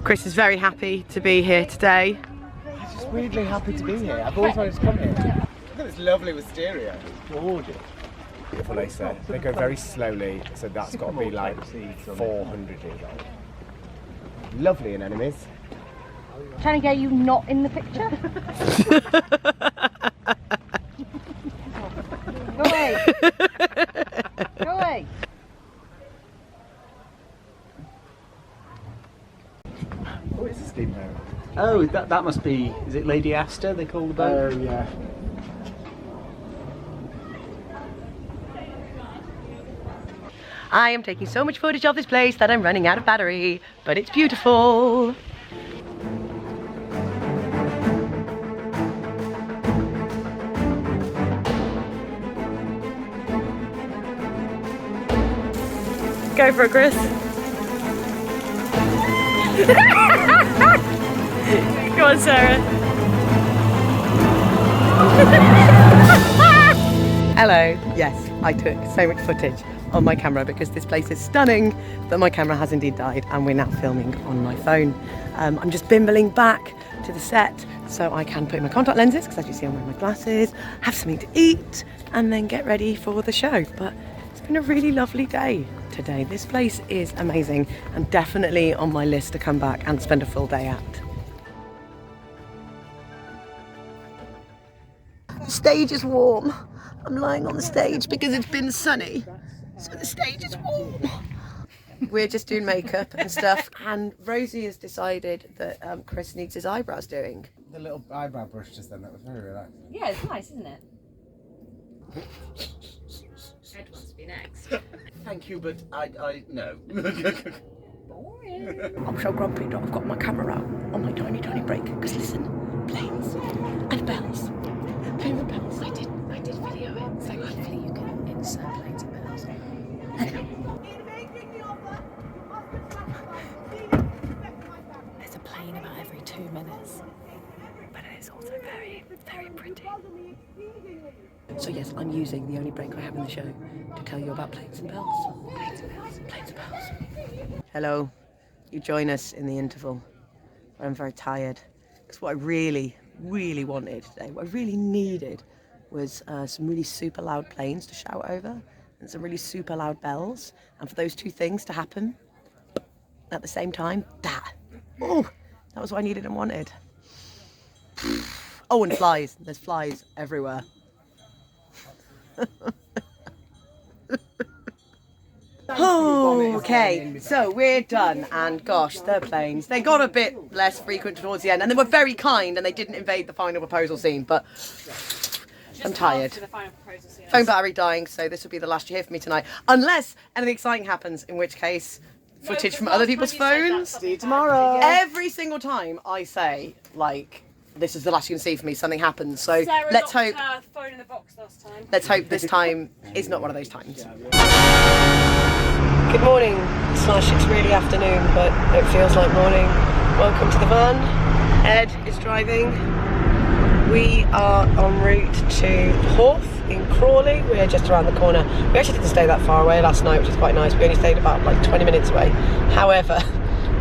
Chris is very happy to be here today. I'm just weirdly happy to be here. I've always wanted to come here. Look at this lovely wisteria. Gorgeous. Beautiful, they say. They go very slowly, so that's got to be like 400 years old. Lovely anemones. Trying to get you not in the picture? Go away. Go away. Oh, it's a steam boat. Oh, that must be, is it Lady Astor they call the boat? Oh, yeah. I am taking so much footage of this place that I'm running out of battery, but it's beautiful. Go for it, Chris. Go on, Sarah. Hello. Yes, I took so much footage on my camera because this place is stunning that my camera has indeed died and we're now filming on my phone. I'm just bimbling back to the set so I can put in my contact lenses because as you see I'm wearing my glasses, have something to eat and then get ready for the show. But it's been a really lovely day today. This place is amazing and definitely on my list to come back and spend a full day at. The stage is warm. I'm lying on the stage because it's been sunny, so the stage is warm. We're just doing makeup and stuff, and Rosie has decided that Chris needs his eyebrows doing. The little eyebrow brush just then, that was very relaxing. Yeah, it's nice, isn't it? Ed wants to be next. Thank you, but I no. I'm so grumpy that I've got my camera out on my tiny, tiny break. Because listen, planes and bells. Planes and bells. I did video it, so hopefully you can insert planes and bells. There's a plane about every 2 minutes. But it is also very, very pretty. So yes, I'm using the only break I have in the show to tell you about planes and bells. Planes and bells. Planes and bells. Hello. You join us in the interval. I'm very tired. Because what I really, really wanted today, what I really needed was some really super loud planes to shout over and some really super loud bells. And for those two things to happen at the same time, that was what I needed and wanted. Oh, and flies. There's flies everywhere. Okay, so we're done, and gosh, the planes, they got a bit less frequent towards the end, and they were very kind, and they didn't invade the final proposal scene, but I'm tired. Phone battery dying, so this will be the last you hear from me tonight, unless anything exciting happens, in which case, footage from other people's phones. See you tomorrow. Every single time I say, like, this is the last you can see for me, something happens, so Sarah let's hope. Her phone in the box last time. Let's hope this time is not one of those times. Good morning, slash it's really afternoon, but it feels like morning. Welcome to the van. Ed is driving. We are en route to Hawth in Crawley. We're just around the corner. We actually didn't stay that far away last night, which is quite nice. We only stayed about like 20 minutes away. However,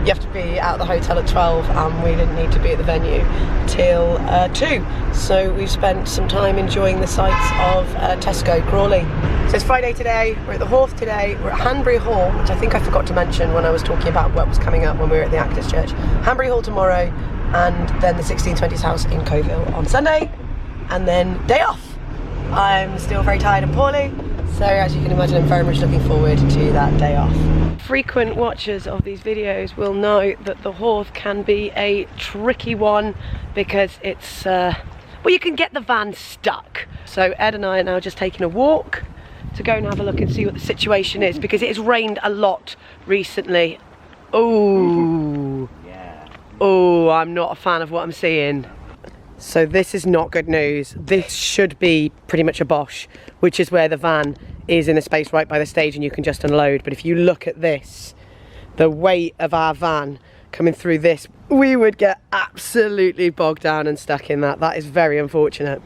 you have to be at the hotel at 12 and we didn't need to be at the venue till 2. So we've spent some time enjoying the sights of Tesco Crawley. So it's Friday today, we're at the Hawth today, we're at Hanbury Hall, which I think I forgot to mention when I was talking about what was coming up when we were at the Actors Church. Hanbury Hall tomorrow, and then the 1620s house in Coville on Sunday, and then day off. I'm still very tired and poorly, so as you can imagine I'm very much looking forward to that day off. Frequent watchers of these videos will know that the Hawth can be a tricky one because it's, well, you can get the van stuck. So Ed and I are now just taking a walk to go and have a look and see what the situation is because it has rained a lot recently. Oh, oh, I'm not a fan of what I'm seeing. So this is not good news. This should be pretty much a Bosch, which is where the van is in a space right by the stage and you can just unload. But if you look at this, the weight of our van coming through this, we would get absolutely bogged down and stuck in that. That is very unfortunate.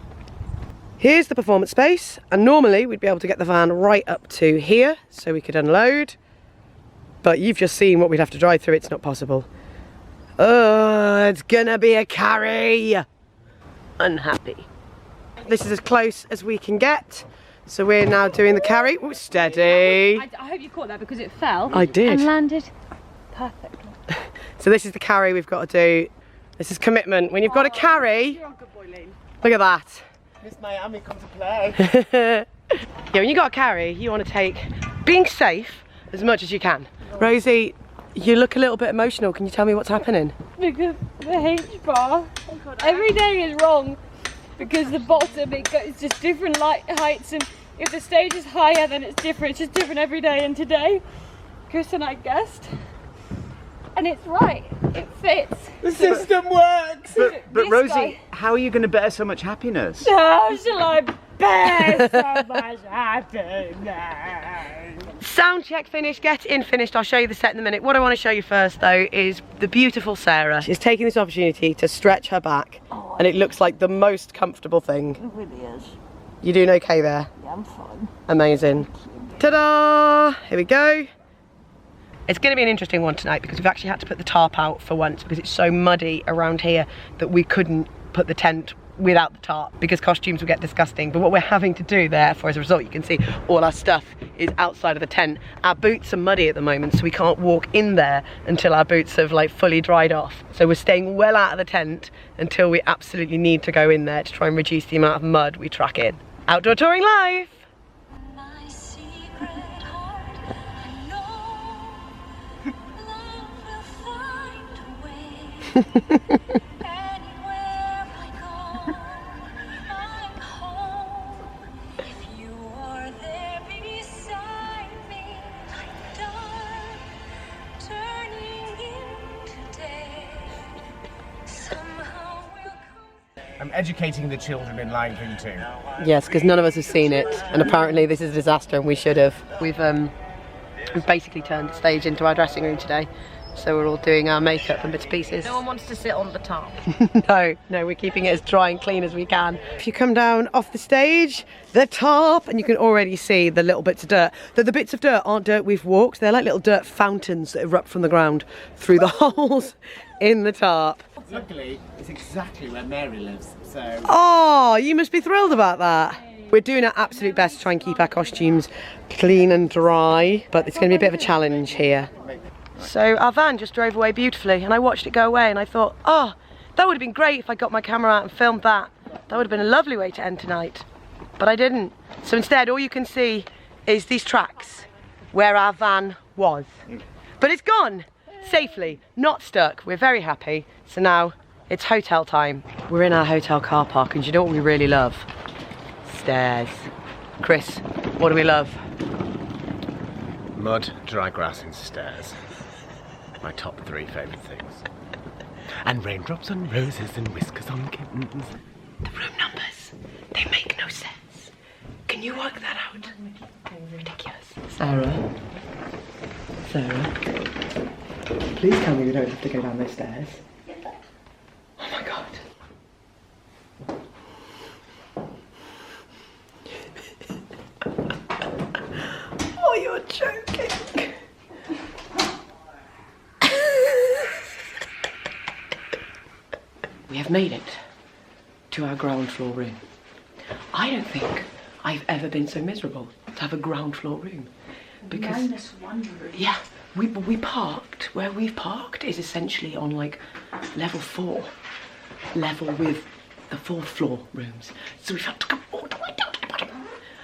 Here's the performance space, and normally we'd be able to get the van right up to here so we could unload, but you've just seen what we'd have to drive through. It's not possible. Oh, it's gonna be a carry. Unhappy. This is as close as we can get. So we're now doing the carry. Ooh, steady. I hope you caught that because it fell. I did. And landed perfectly. So this is the carry we've got to do. This is commitment. When you've got to carry, look at that. Miss Miami, come to play. Yeah, when you got to carry, you want to take being safe as much as you can. Rosie, you look a little bit emotional. Can you tell me what's happening? Because the H-bar, every day is wrong. Because the bottom, it's just different heights, and if the stage is higher, then it's different. It's just different every day. And today, Chris and I guessed, and it's right. It fits. The system works. But Rosie, how are you going to bear so much happiness? How shall I bear so much happiness? Sound check finished, get in finished. I'll show you the set in a minute. What I want to show you first though is the beautiful Sarah. She's taking this opportunity to stretch her back, and it looks like the most comfortable thing. It really is. You doing okay there? Yeah, I'm fine. Amazing. Ta-da! Here we go. It's going to be an interesting one tonight because we've actually had to put the tarp out for once because it's so muddy around here that we couldn't put the tent without the tarp because costumes would get disgusting. But what we're having to do therefore, as a result, you can see all our stuff is outside of the tent. Our boots are muddy at the moment, so we can't walk in there until our boots have like fully dried off. So we're staying well out of the tent until we absolutely need to go in there to try and reduce the amount of mud we track in. Outdoor touring live! My secret heart, I know love will find a way. Anywhere I go, I'm home. If you are there beside me, like dark turning into day, somehow we'll come. I'm educating the children in Lion King too. Yes, because none of us have seen it, and apparently this is a disaster and we should have. We've basically turned the stage into our dressing room today, so we're all doing our makeup and bits and pieces. No one wants to sit on the top. No, we're keeping it as dry and clean as we can. If you come down off the stage, the top, and you can already see the little bits of dirt. The bits of dirt aren't dirt we've walked, they're like little dirt fountains that erupt from the ground through the holes in the tarp. Luckily, it's exactly where Mary lives, so... Oh, you must be thrilled about that. We're doing our absolute best to try and keep our costumes clean and dry, but it's going to be a bit of a challenge here. So our van just drove away beautifully, and I watched it go away and I thought, oh, that would have been great if I got my camera out and filmed that. That would have been a lovely way to end tonight, but I didn't. So instead, all you can see is these tracks where our van was. But it's gone safely, not stuck. We're very happy. So now it's hotel time. We're in our hotel car park, and you know what we really love? Stairs. Chris, what do we love? Mud, dry grass and stairs. My top 3 favourite things. And raindrops on roses and whiskers on kittens. The room numbers, they make no sense. Can you work that out? Ridiculous. Sarah, please tell me we don't have to go down those stairs. Oh my God. Oh, you're joking. We have made it to our ground floor room. I don't think I've ever been so miserable to have a ground floor room. Because -100. yeah, we parked, where we've parked is essentially on like level 4, level with the 4th floor rooms. So we've had to go all the way down to the bottom.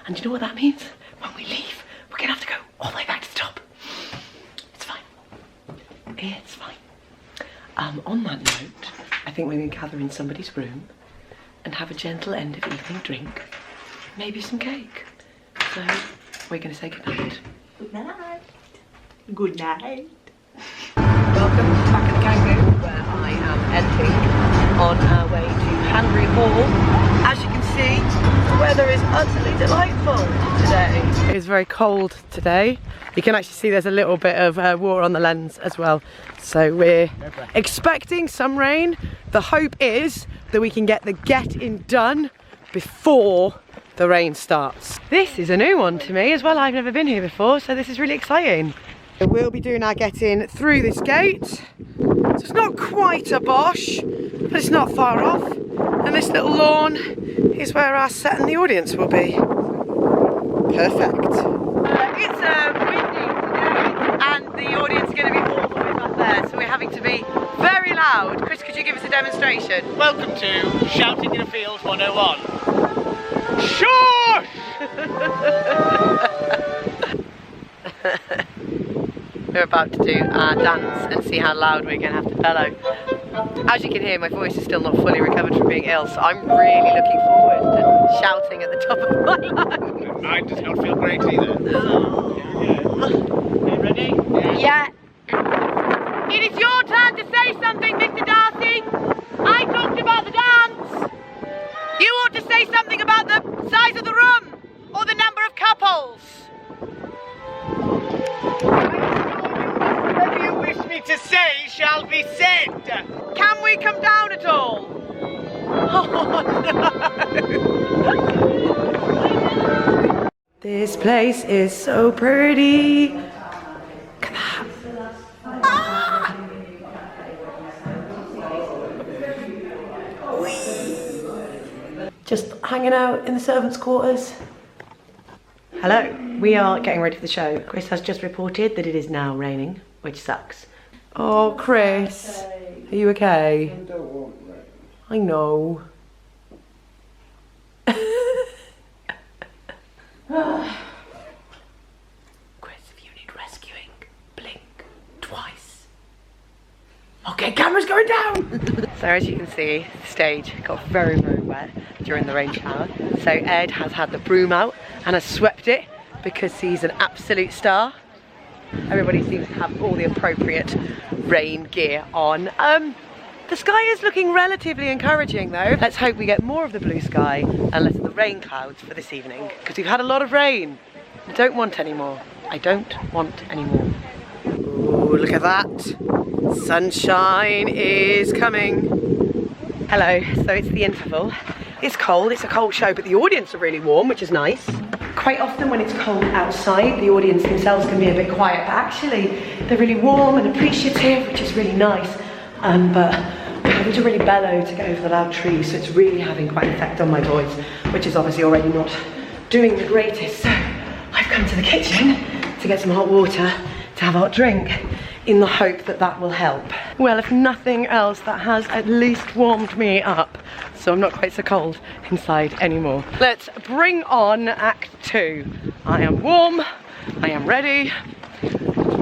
And you know what that means? When we leave, we're gonna have to go all the way back to the top. It's fine. It's fine. On that note, I think we're gonna gather in somebody's room and have a gentle end of evening drink. Maybe some cake. So we're gonna say goodnight. Good night. Good night. Welcome back at the Kangaroo, where I am editing on our way to Hanbury Hall. As you can see, the weather is utterly delightful today. It is very cold today. You can actually see there's a little bit of water on the lens as well. So we're expecting some rain. The hope is that we can get the get-in done before the rain starts. This is a new one to me as well. I've never been here before, so this is really exciting. We'll be doing our get-in through this gate. So it's not quite a bosh, but it's not far off. And this little lawn is where our set and the audience will be. Perfect. It's windy today, and the audience is going to be all the way up there, so we're having to be very loud. Chris, could you give us a demonstration? Welcome to Shouting in a Field 101. Shush! We're about to do our dance and see how loud we're going to have to bellow. As you can hear, my voice is still not fully recovered from being ill, so I'm really looking forward to shouting at the top of my lungs. Mine does not feel great either. You ready? Yeah. It is your turn to say something, Mr. Darcy. I talked about the dance. You ought to say something about the size of the room or the number of couples. Whatever you wish me to say shall be said. Can we come down at all? Oh no! This place is so pretty. Come on. Ah! Just hanging out in the servants' quarters. Hello, we are getting ready for the show. Chris has just reported that it is now raining, which sucks. Oh, Chris, are you okay? I don't want rain. I know. Chris, if you need rescuing, blink twice. Okay, camera's going down! So as you can see, the stage got very, very wet during the rain shower. So Ed has had the broom out and has swept it because he's an absolute star. Everybody seems to have all the appropriate rain gear on. The sky is looking relatively encouraging though. Let's hope we get more of the blue sky and less of the rain clouds for this evening, because we've had a lot of rain. I don't want any more. I don't want any more. Ooh, look at that. Sunshine is coming. Hello, so it's the interval. It's cold, it's a cold show, but the audience are really warm, which is nice. Quite often when it's cold outside, the audience themselves can be a bit quiet, but actually they're really warm and appreciative, which is really nice. But I'm having to really bellow to get over the loud trees, so it's really having quite an effect on my voice, which is obviously already not doing the greatest. So I've come to the kitchen to get some hot water to have a hot drink, in the hope that that will help. Well, if nothing else, that has at least warmed me up, so I'm not quite so cold inside anymore. Let's bring on Act 2. I am warm, I am ready.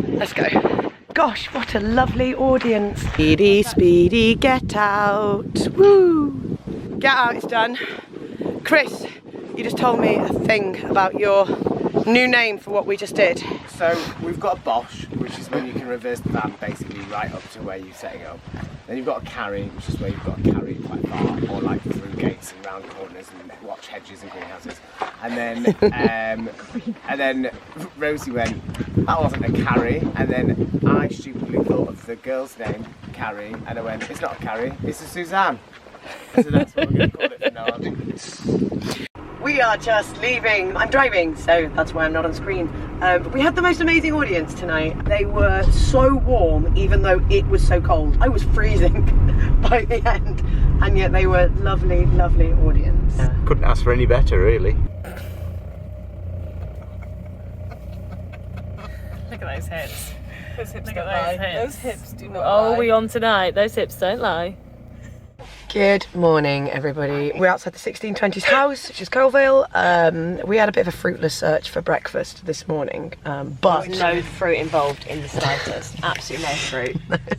Let's go. Gosh, what a lovely audience. Speedy, speedy, get out. Woo! Get out, it's done. Chris, you just told me a thing about your new name for what we just did. So we've got a bosh, which is when you can reverse the van basically right up to where you're setting up. Then you've got a carry, which is where you've got to carry quite far, or like through gates and round corners and watch hedges and greenhouses. And then Rosie went, that wasn't a carry. And then I stupidly thought of the girl's name, Carrie, and I went, it's not a carry, it's a Suzanne. So that's what we're going to call it from now on. We are just leaving. I'm driving, so that's why I'm not on screen. But we had the most amazing audience tonight. They were so warm, even though it was so cold. I was freezing by the end, and yet they were lovely, lovely audience. Couldn't ask for any better, really. Look at those hips. Those hips Look don't at lie. those hips do not Oh, lie. we on tonight? Those hips don't lie. Good morning, everybody. We're outside the 1620s house, which is Colville. We had a bit of a fruitless search for breakfast this morning, but No fruit involved in the slightest. Absolutely no fruit.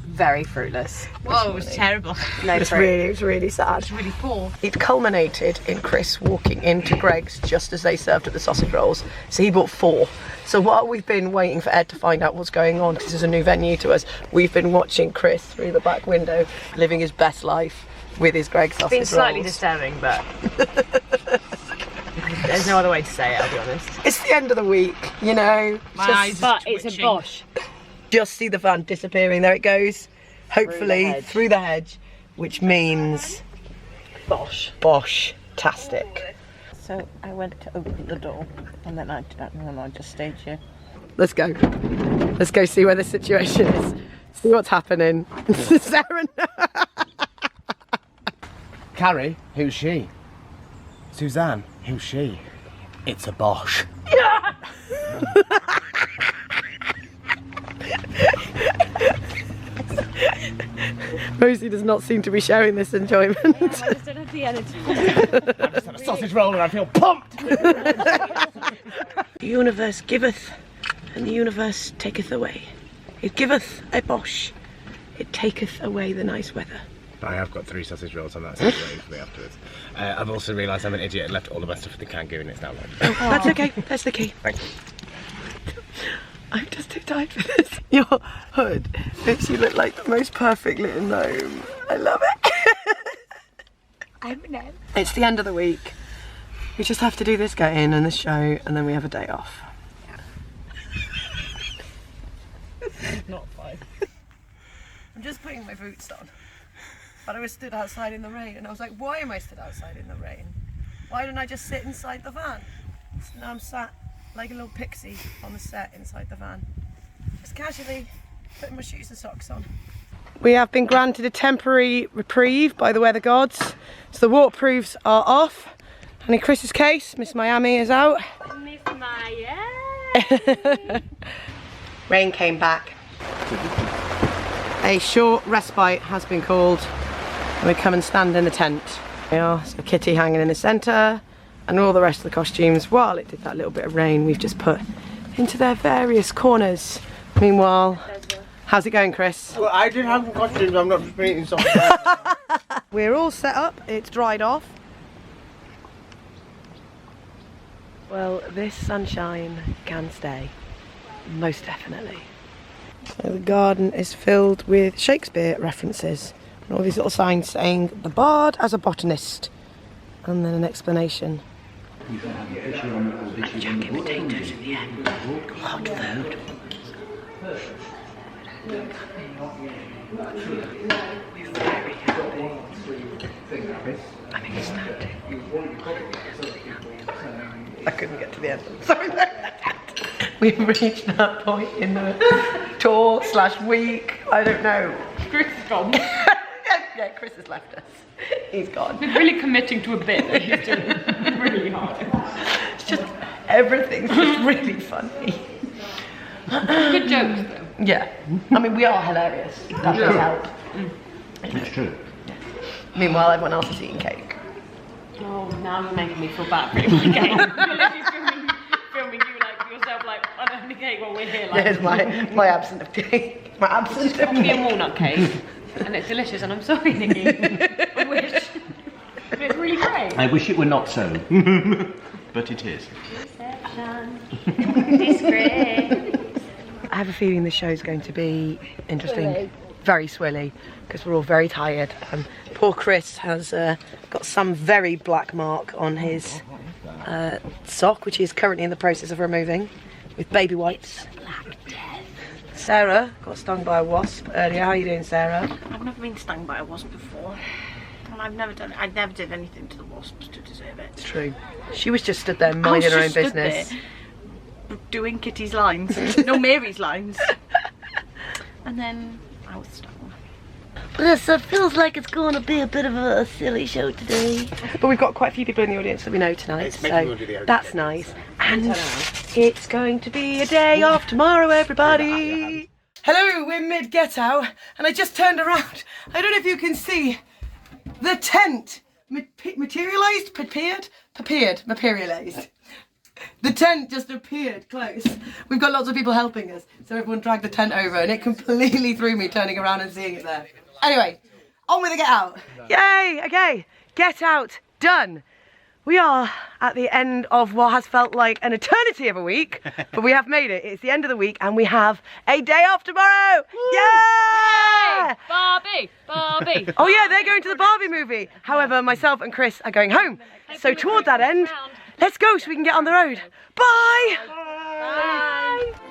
Very fruitless. Oh, it was terrible. No it fruit. was really sad. It's really poor. It culminated in Chris walking into Greg's just as they served up the sausage rolls. So he bought 4. So while we've been waiting for Ed to find out what's going on, because this is a new venue to us, we've been watching Chris through the back window, living his best life with his Greg sausage It's been slightly rolls. disturbing, but there's no other way to say it, I'll be honest. It's the end of the week, you know. But it's a bosh. Just see the van disappearing. There it goes. Hopefully through the hedge, which means bosh-tastic. So I went to open the door, and then I just stayed here. Let's go. Let's go see where the situation is. See what's happening. Sarah. Carrie, who's she? Suzanne, who's she? It's a Bosch. Rosie does not seem to be sharing this enjoyment. I just don't have the energy. I've just had a sausage roll and I feel pumped! The universe giveth, and the universe taketh away. It giveth a Bosch, it taketh away the nice weather. I have got 3 sausage rolls on that side waiting for me afterwards. I've also realised I'm an idiot and left all the best stuff in the Kangoo and it's now lunch. That's okay, that's the key. Thank you. I'm just too tired for this. Your hood makes you look like the most perfect little gnome. I love it. I'm a gnome. It's the end of the week. We just have to do this get-in and this show, and then we have a day off. Not fine. I'm just putting my boots on. But I was stood outside in the rain, and I was like, why am I stood outside in the rain? Why didn't I just sit inside the van? So now I'm sat like a little pixie on the set inside the van. Just casually putting my shoes and socks on. We have been granted a temporary reprieve by the weather gods. So the waterproofs are off. And in Chris's case, Miss Miami is out. Miss Maya. Rain came back. A short respite has been called. And we come and stand in the tent. There are so Kitty hanging in the centre. And all the rest of the costumes, while it did that little bit of rain, we've just put into their various corners. Meanwhile, how's it going, Chris? Well, I did have some costumes, I'm not just painting something. We're all set up, it's dried off. Well, this sunshine can stay, most definitely. So the garden is filled with Shakespeare references. And all these little signs saying, the bard as a botanist. And then an explanation. Jacket potatoes in the end. Hot food. We're very happy. I'm ecstatic. I couldn't get to the end. Sorry. We've reached that point in the tour / week. I don't know. Chris is gone. Yeah, Chris has left us. He's gone. He's really committing to a bit that he's doing really hard. It's just everything's just really funny. Good jokes though. Yeah. I mean, we are hilarious. That does help. It's true. Meanwhile, everyone else is eating cake. Oh, now you're making me feel bad for eating my cake. You're literally filming you like yourself like I'm having a cake while we're here. Like, There's my absent of cake. My absent of coffee cake. and walnut cake. And it's delicious, and I'm sorry, Nikki. I wish. But it's really great. I wish it were not so. But it is. Disgrace. I have a feeling the show's going to be interesting. Very swilly, because we're all very tired. Poor Chris has got some very black mark on his sock, which he is currently in the process of removing, with baby wipes. Sarah got stung by a wasp earlier. How are you doing, Sarah? I've never been stung by a wasp before. And I never did anything to the wasps to deserve it. It's true. She was just stood there minding her own stood business. there doing Kitty's lines. No, Mary's lines. And then I was stung. Yes, it feels like it's going to be a bit of a silly show today. But we've got quite a few people in the audience that we know tonight, It's making me want to do so the that's open nice. And it's going to be a day off tomorrow, everybody. Hello, we're mid get out, and I just turned around. I don't know if you can see the tent materialised. The tent just appeared close. We've got lots of people helping us, so everyone dragged the tent over, and it completely threw me turning around and seeing it there. Anyway, on with the get out. Yay, okay, get out, done. We are at the end of what has felt like an eternity of a week, but we have made it. It's the end of the week, and we have a day off tomorrow. Yeah! Barbie! Oh yeah, they're going to the Barbie movie. However, myself and Chris are going home. So toward that end, let's go so we can get on the road. Bye! Bye! Bye.